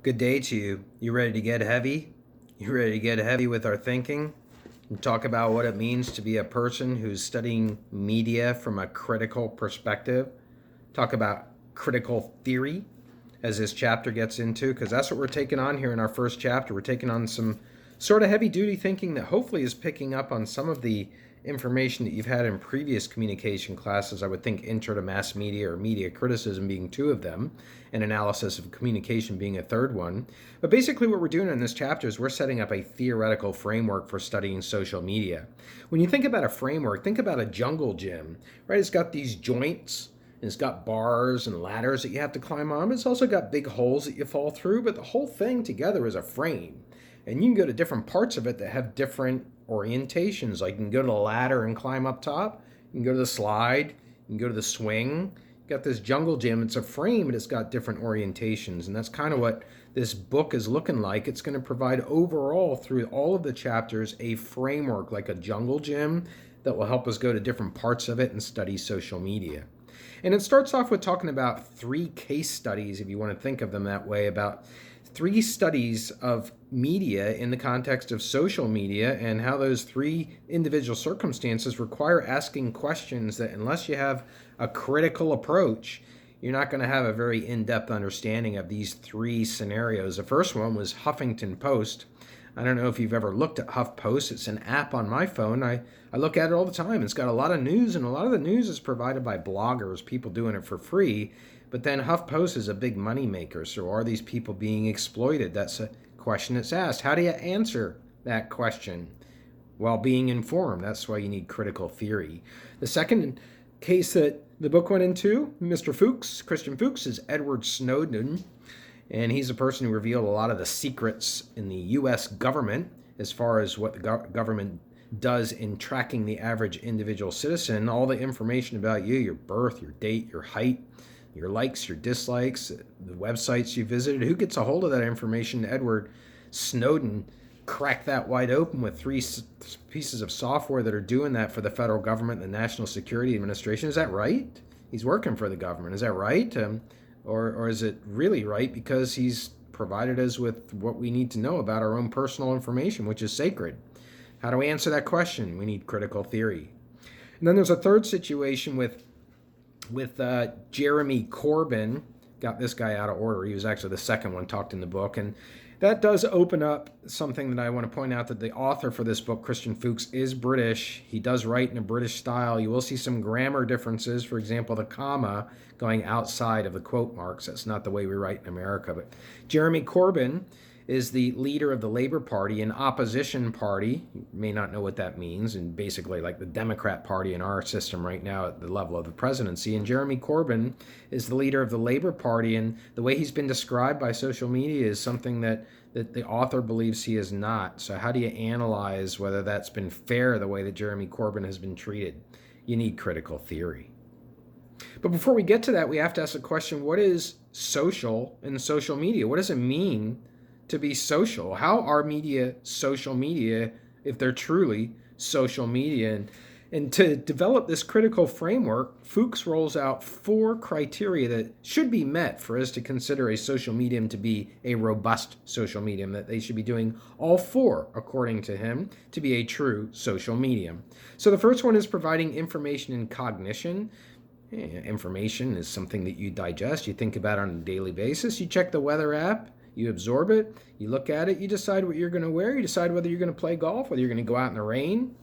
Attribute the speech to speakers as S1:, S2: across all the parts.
S1: Good day to you. You ready to get heavy? You ready to get heavy with our thinking? And talk about what it means to be a person who's studying media from a critical perspective? Talk about critical theory as this chapter gets into, because that's what we're taking on here in our first chapter. We're taking on some sort of heavy duty thinking that hopefully is picking up on some of the information that you've had in previous communication classes. I would think intro to mass media or media criticism being two of them, and analysis of communication being a third one. But basically what we're doing in this chapter is we're setting up a theoretical framework for studying social media. When you think about a framework, think about a jungle gym, right? It's got these joints, and it's got bars and ladders that you have to climb on. But it's also got big holes that you fall through, but the whole thing together is a frame. And you can go to different parts of it that have different orientations. Like you can go to the ladder and climb up top. You can go to the slide. You can go to the swing. You got this jungle gym. It's a frame, but it's got different orientations. And that's kind of what this book is looking like. It's going to provide overall through all of the chapters a framework like a jungle gym that will help us go to different parts of it and study social media. And it starts off with talking about 3 case studies, if you want to think of them that way, about 3 studies of media in the context of social media and how those 3 individual circumstances require asking questions that unless you have a critical approach, you're not going to have a very in-depth understanding of these 3 scenarios. The first one was Huffington Post. I don't know if you've ever looked at HuffPost. It's an app on my phone. I look at it all the time. It's got a lot of news, and a lot of the news is provided by bloggers, people doing it for free. But then HuffPost is a big money maker. So are these people being exploited? That's a question that's asked. How do you answer that question? While being informed. That's why you need critical theory. The second case that the book went into, Mr. Fuchs, Christian Fuchs, is Edward Snowden. And he's a person who revealed a lot of the secrets in the U.S. government as far as what the government does in tracking the average individual citizen. All the information about you, your birth, your date, your height, your likes, your dislikes, the websites you visited. Who gets a hold of that information? Edward Snowden cracked that wide open with 3 pieces of software that are doing that for the federal government and the National Security Administration. Is that right? He's working for the government. Is that right? Or is it really right because he's provided us with what we need to know about our own personal information, which is sacred? How do we answer that question? We need critical theory. And then there's a third situation with Jeremy Corbyn. Got this guy out of order. He was actually the second one talked in the book. And that does open up something that I want to point out, that the author for this book, Christian Fuchs, is British. He does write in a British style. You will see some grammar differences. For example, the comma going outside of the quote marks. That's not the way we write in America. But Jeremy Corbyn is the leader of the Labour Party, an opposition party. You may not know what that means, and basically like the Democrat Party in our system right now at the level of the presidency. And Jeremy Corbyn is the leader of the Labour Party, and the way he's been described by social media is something that the author believes he is not. So how do you analyze whether that's been fair, the way that Jeremy Corbyn has been treated? You need critical theory. But before we get to that, we have to ask the question, what is social in social media? What does it mean to be social? How are media social media if they're truly social media? And to develop this critical framework, Fuchs rolls out 4 criteria that should be met for us to consider a social medium to be a robust social medium, that they should be doing all 4, according to him, to be a true social medium. So the first one is providing information and cognition. Information is something that you digest, you think about on a daily basis. You check the weather app, you absorb it, you look at it, you decide what you're going to wear, you decide whether you're going to play golf, whether you're going to go out in the rain.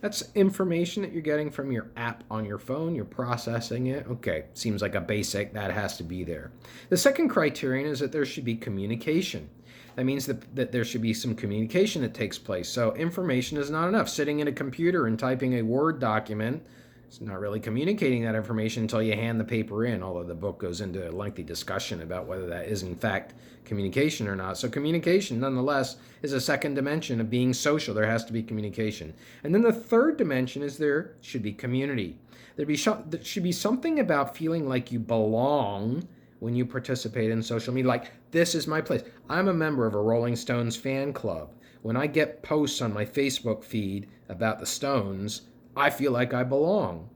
S1: That's information that you're getting from your app on your phone. You're processing it. Okay, seems like a basic. That has to be there. The second criterion is that there should be communication. That means that there should be some communication that takes place. So information is not enough. Sitting in a computer and typing a Word document, it's not really communicating that information until you hand the paper in, although the book goes into a lengthy discussion about whether that is in fact communication or not. So communication, nonetheless, is a second dimension of being social. There has to be communication. And then the third dimension is there should be community. There should be something about feeling like you belong when you participate in social media. Like, this is my place. I'm a member of a Rolling Stones fan club. When I get posts on my Facebook feed about the Stones, I feel like I belong.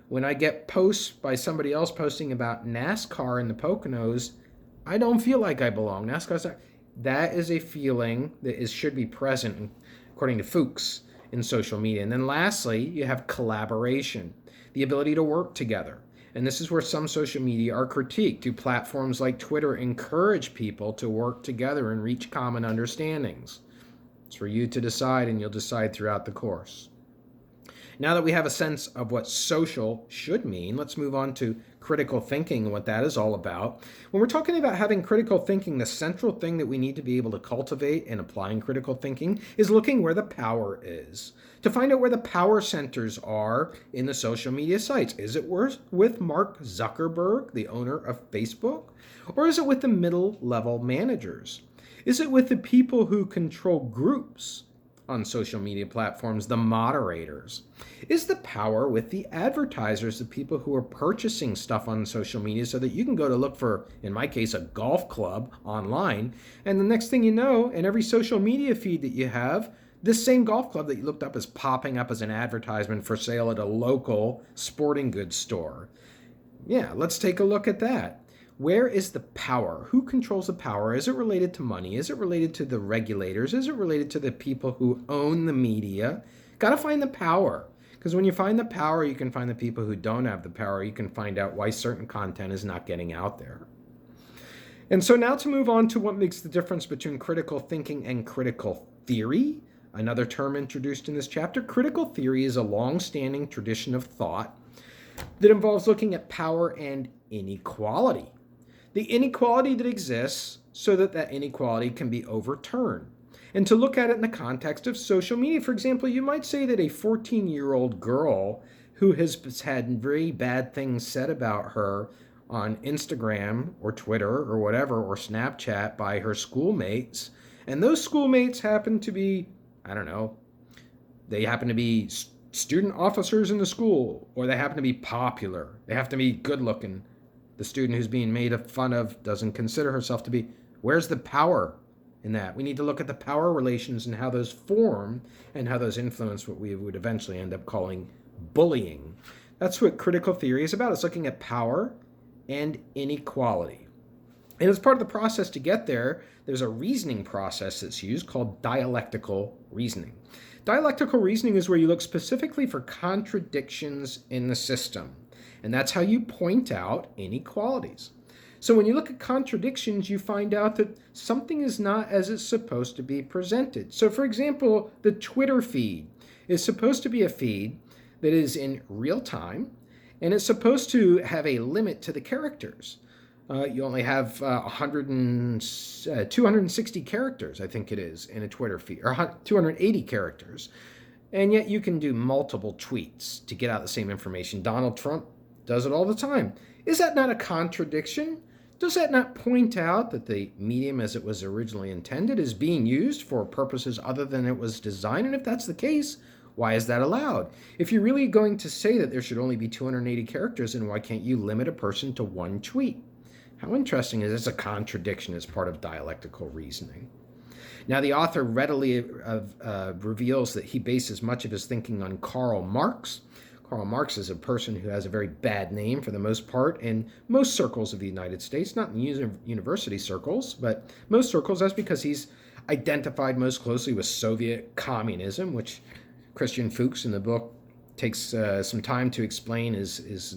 S1: When I get posts by somebody else posting about NASCAR in the Poconos, I don't feel like I belong. That's because that is a feeling that should be present, according to Fuchs, in social media. And then lastly, you have collaboration, the ability to work together. And this is where some social media are critiqued. Do platforms like Twitter encourage people to work together and reach common understandings? It's for you to decide, and you'll decide throughout the course. Now that we have a sense of what social should mean, let's move on to critical thinking and what that is all about. When we're talking about having critical thinking, the central thing that we need to be able to cultivate in applying critical thinking is looking where the power is. To find out where the power centers are in the social media sites. Is it with Mark Zuckerberg, the owner of Facebook? Or is it with the middle level managers? Is it with the people who control groups on social media platforms, the moderators? Is the power with the advertisers, the people who are purchasing stuff on social media so that you can go to look for, in my case, a golf club online, and the next thing you know, in every social media feed that you have, this same golf club that you looked up is popping up as an advertisement for sale at a local sporting goods store. Yeah, let's take a look at that. Where is the power? Who controls the power? Is it related to money? Is it related to the regulators? Is it related to the people who own the media? Got to find the power. Because when you find the power, you can find the people who don't have the power. You can find out why certain content is not getting out there. And so now to move on to what makes the difference between critical thinking and critical theory, another term introduced in this chapter. Critical theory is a long-standing tradition of thought that involves looking at power and inequality. The inequality that exists so that that inequality can be overturned. And to look at it in the context of social media. For example, you might say that a 14-year-old girl who has had very bad things said about her on Instagram or Twitter or whatever, or Snapchat by her schoolmates, and those schoolmates happen to be, I don't know, they happen to be student officers in the school, or they happen to be popular, they have to be good looking. The student who's being made fun of doesn't consider herself to be. Where's the power in that? We need to look at the power relations and how those form and how those influence what we would eventually end up calling bullying. That's what critical theory is about. It's looking at power and inequality. And as part of the process to get there, there's a reasoning process that's used called dialectical reasoning. Dialectical reasoning is where you look specifically for contradictions in the system. And that's how you point out inequalities. So when you look at contradictions, you find out that something is not as it's supposed to be presented. So for example, the Twitter feed is supposed to be a feed that is in real time, and it's supposed to have a limit to the characters. You only have 260 characters, I think it is, in a Twitter feed, or 280 characters. And yet you can do multiple tweets to get out the same information. Donald Trump does it all the time. Is that not a contradiction? Does that not point out that the medium as it was originally intended is being used for purposes other than it was designed? And if that's the case, why is that allowed? If you're really going to say that there should only be 280 characters, then why can't you limit a person to one tweet? How interesting is this? A contradiction as part of dialectical reasoning. Now, the author readily reveals that he bases much of his thinking on Karl Marx. Karl Marx is a person who has a very bad name for the most part in most circles of the United States, not in university circles, but most circles. That's because he's identified most closely with Soviet communism, which Christian Fuchs in the book takes some time to explain is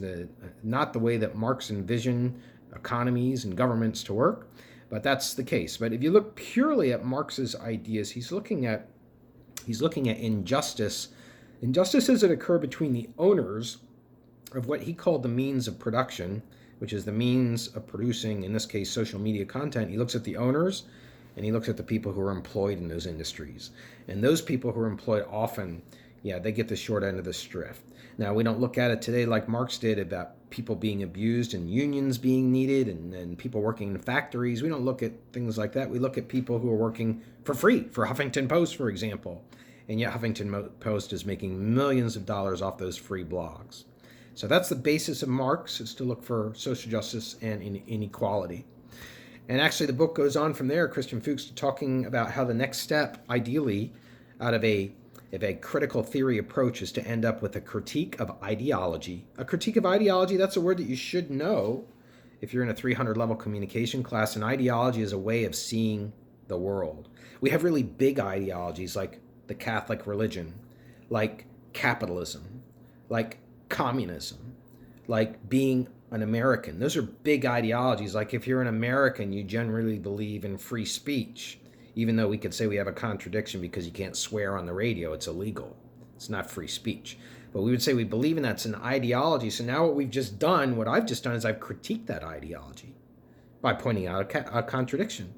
S1: not the way that Marx envisioned economies and governments to work, but that's the case. But if you look purely at Marx's ideas, he's looking at injustice. Injustices that occur between the owners of what he called the means of production, which is the means of producing, in this case, social media content. He looks at the owners and he looks at the people who are employed in those industries. And those people who are employed often, they get the short end of the stick. Now, we don't look at it today like Marx did about people being abused and unions being needed and people working in factories. We don't look at things like that. We look at people who are working for free, for Huffington Post, for example. And yet Huffington Post is making millions of dollars off those free blogs. So that's the basis of Marx, is to look for social justice and inequality. And actually the book goes on from there, Christian Fuchs, talking about how the next step, ideally, out of a critical theory approach is to end up with a critique of ideology. A critique of ideology, that's a word that you should know if you're in a 300 level communication class, an ideology is a way of seeing the world. We have really big ideologies like the Catholic religion, like capitalism, like communism, like being an American. Those are big ideologies. Like if you're an American, you generally believe in free speech, even though we could say we have a contradiction because you can't swear on the radio. It's illegal. It's not free speech. But we would say we believe in that. It's an ideology. So now what I've just done is I've critiqued that ideology by pointing out a contradiction.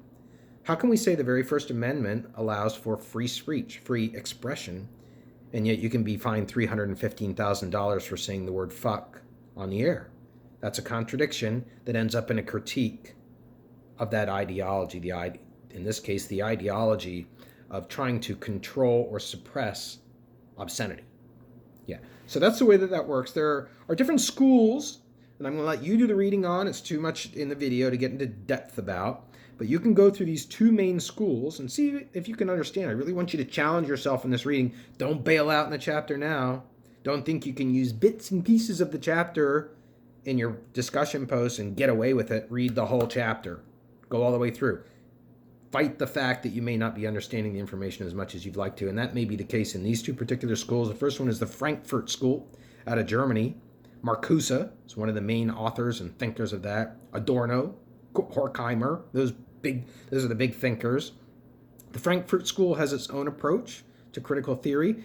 S1: How can we say the very First Amendment allows for free speech, free expression, and yet you can be fined $315,000 for saying the word fuck on the air? That's a contradiction that ends up in a critique of that ideology, in this case, the ideology of trying to control or suppress obscenity. Yeah, so that's the way that works. There are different schools, and I'm going to let you do the reading on. It's too much in the video to get into depth about. But you can go through these two main schools and see if you can understand. I really want you to challenge yourself in this reading. Don't bail out in the chapter now. Don't think you can use bits and pieces of the chapter in your discussion posts and get away with it. Read the whole chapter. Go all the way through. Fight the fact that you may not be understanding the information as much as you'd like to. And that may be the case in these two particular schools. The first one is the Frankfurt School out of Germany. Marcuse is one of the main authors and thinkers of that. Adorno, Horkheimer, those are the big thinkers. The Frankfurt School has its own approach to critical theory.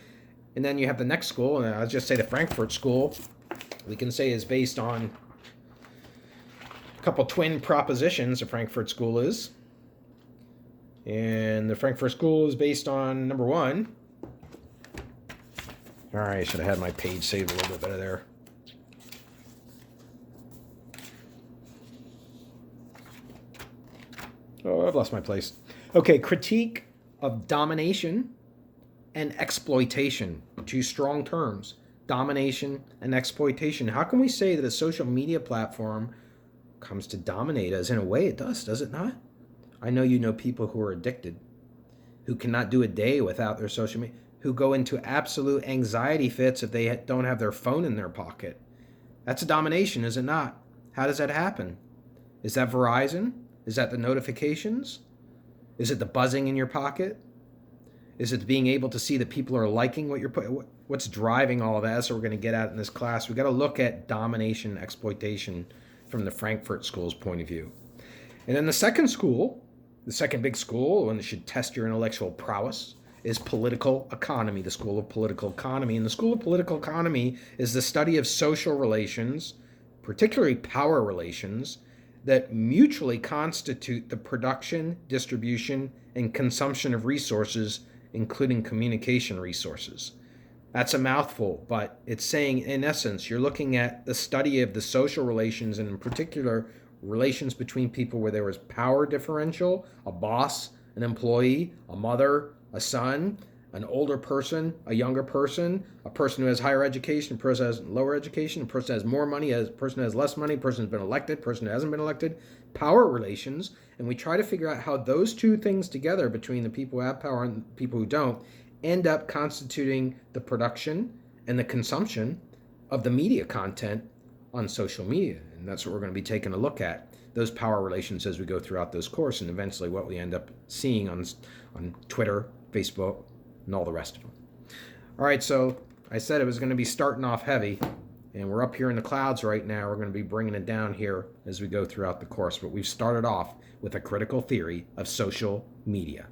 S1: And then you have the next school, and I'll just say the Frankfurt School, we can say is based on a couple twin propositions, the Frankfurt School is. And the Frankfurt School is based on number one. All right, I should have had my page saved a little bit better there. Oh, I've lost my place. Okay, critique of domination and exploitation. Two strong terms. Domination and exploitation. How can we say that a social media platform comes to dominate us? In a way it does it not? I know you know people who are addicted, who cannot do a day without their social media, who go into absolute anxiety fits if they don't have their phone in their pocket. That's a domination, is it not? How does that happen? Is that Verizon? Is that the notifications? Is it the buzzing in your pocket? Is it being able to see that people are liking what you're putting? What's driving all of that? That's what we're going to get at in this class. We've got to look at domination, exploitation from the Frankfurt School's point of view. And then the second school, the second big school, one that should test your intellectual prowess, is political economy, the School of Political Economy. And the School of Political Economy is the study of social relations, particularly power relations, that mutually constitute the production, distribution, and consumption of resources, including communication resources. That's a mouthful, but it's saying, in essence, you're looking at the study of the social relations, and in particular, relations between people where there was power differential, a boss, an employee, a mother, a son, an older person, a younger person, a person who has higher education, a person who has lower education, a person who has more money, a person who has less money, a person who's been elected, a person who hasn't been elected, power relations. And we try to figure out how those two things together between the people who have power and the people who don't end up constituting the production and the consumption of the media content on social media. And that's what we're going to be taking a look at, those power relations as we go throughout this course, and eventually what we end up seeing on Twitter, Facebook, and all the rest of them. All right, so I said it was going to be starting off heavy, and we're up here in the clouds right now. We're going to be bringing it down here as we go throughout the course, but we've started off with a critical theory of social media.